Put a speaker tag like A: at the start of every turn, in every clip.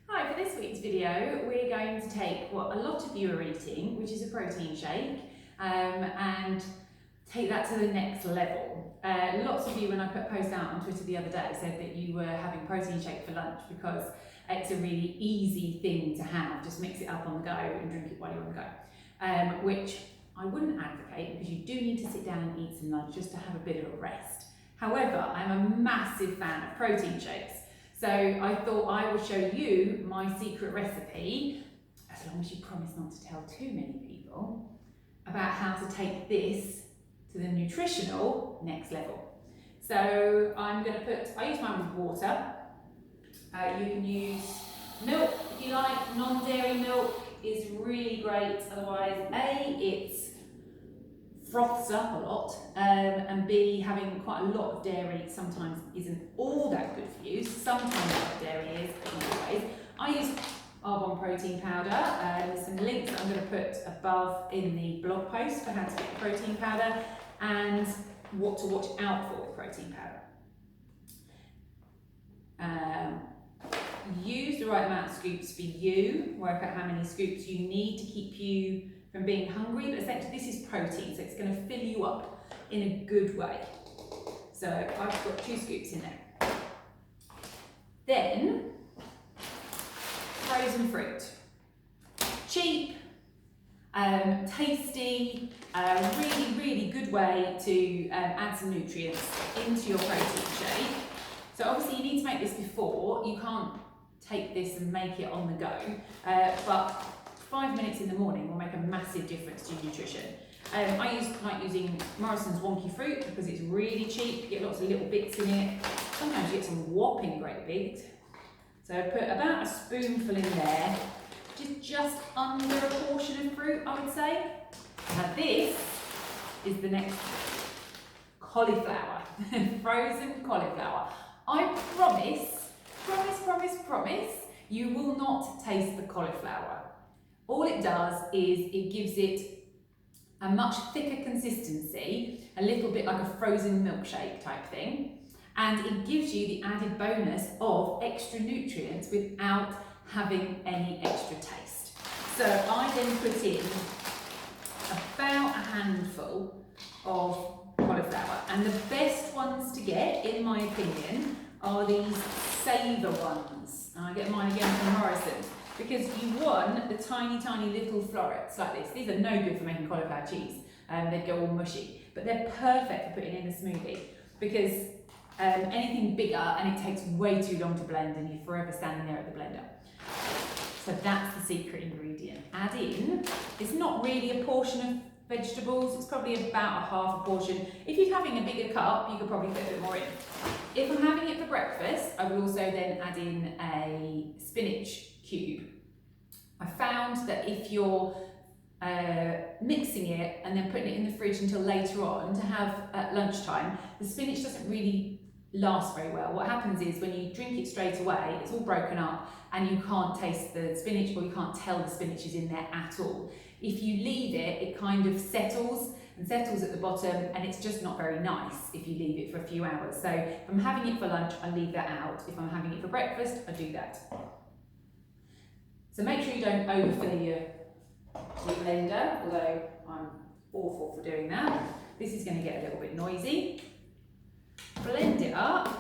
A: Hi, for this week's video we're going to take what a lot of you are eating, which is a protein shake, and take that to the next level. Lots of you, when I put a post out on Twitter the other day, said that you were having protein shake for lunch because it's a really easy thing to have. Just mix it up on the go and drink it while you're on the go, which I wouldn't advocate because you do need to sit down and eat some lunch just to have a bit of a rest. However, I'm a massive fan of protein shakes. So I thought I would show you my secret recipe, as long as you promise not to tell too many people, about how to take this to the nutritional next level. So I'm going to I use mine with water. You can use milk if you like. Non-dairy milk is really great. Otherwise, A, it's froths up a lot, and B, having quite a lot of dairy sometimes isn't all that good for you. Sometimes a lot of dairy is, but not always. I use Arbonne protein powder. There's some links that I'm going to put above in the blog post for how to get the protein powder and what to watch out for with protein powder. Use the right amount of scoops for you. Work out how many scoops you need to keep you from being hungry, but essentially this is protein, so it's going to fill you up in a good way. So I've got 2 scoops in there. Then, frozen fruit. Cheap, tasty, really, really good way to add some nutrients into your protein shake. So obviously you need to make this before. You can't take this and make it on the go, but 5 minutes in the morning will make a massive difference to your nutrition. I like using Morrison's Wonky Fruit because it's really cheap. You get lots of little bits in it. Sometimes you get some whopping great bigs. So I put about a spoonful in there, which is just under a portion of fruit, I would say. Now this is the next cauliflower, frozen cauliflower. I promise, you will not taste the cauliflower. All it does is it gives it a much thicker consistency, a little bit like a frozen milkshake type thing, and it gives you the added bonus of extra nutrients without having any extra taste. So I then put in about a handful of cauliflower, and the best ones to get, in my opinion, are these savour ones. And I get mine again from Morrison's, because you want the tiny, tiny little florets like this. These are no good for making cauliflower cheese. They'd go all mushy, but they're perfect for putting in a smoothie because anything bigger and it takes way too long to blend and you're forever standing there at the blender. So that's the secret ingredient. Add in, it's not really a portion of vegetables, it's probably about a half a portion. If you're having a bigger cup, you could probably put a bit more in. If I'm having it for breakfast, I will also then add in a spinach cube. I found that if you're mixing it and then putting it in the fridge until later on to have at lunchtime, the spinach doesn't really last very well. What happens is when you drink it straight away, it's all broken up and you can't taste the spinach, or you can't tell the spinach is in there at all. If you leave it, it kind of settles at the bottom, and it's just not very nice if you leave it for a few hours. So if I'm having it for lunch, I leave that out. If I'm having it for breakfast, I do that. So make sure you don't overfill your blender, although I'm awful for doing that. This is going to get a little bit noisy. Blend it up.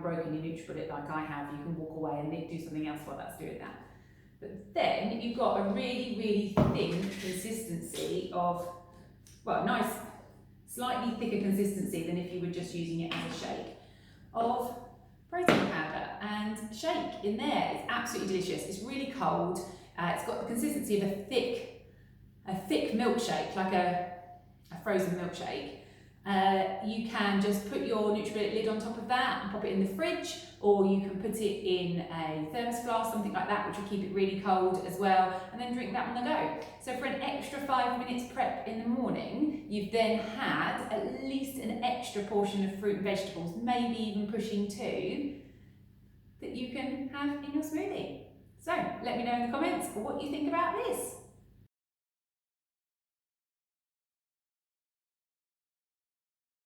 A: Broken your NutriBullet like I have, you can walk away and do something else while that's doing that. But then you've got a really, really thin consistency of, well, nice, slightly thicker consistency than if you were just using it as a shake, of protein powder and shake in there. It's absolutely delicious. It's really cold. It's got the consistency of a thick milkshake, like a frozen milkshake. You can just put your NutriBullet lid on top of that and pop it in the fridge, or you can put it in a thermos flask, something like that, which will keep it really cold as well, and then drink that on the go. So for an extra 5 minutes prep in the morning, you've then had at least an extra portion of fruit and vegetables, maybe even pushing 2, that you can have in your smoothie. So let me know in the comments what you think about this.